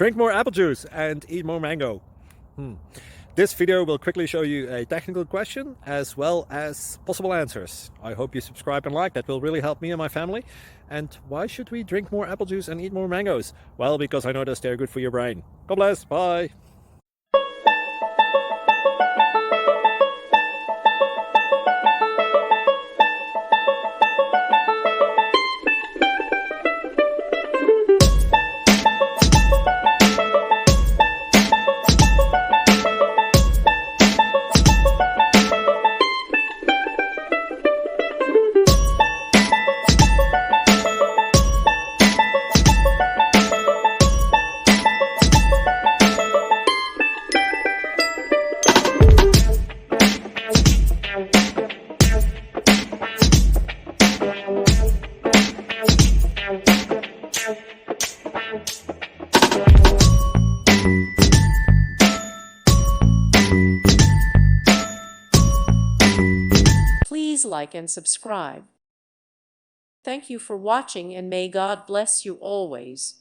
Drink more apple juice and eat more mango. This video will quickly show you a technical question as well as possible answers. I hope you subscribe and like, that will really help me and my family. And why should we drink more apple juice and eat more mangoes? Well, because I noticed they're good for your brain. God bless, bye. Please like and subscribe. Thank you for watching, and may God bless you always.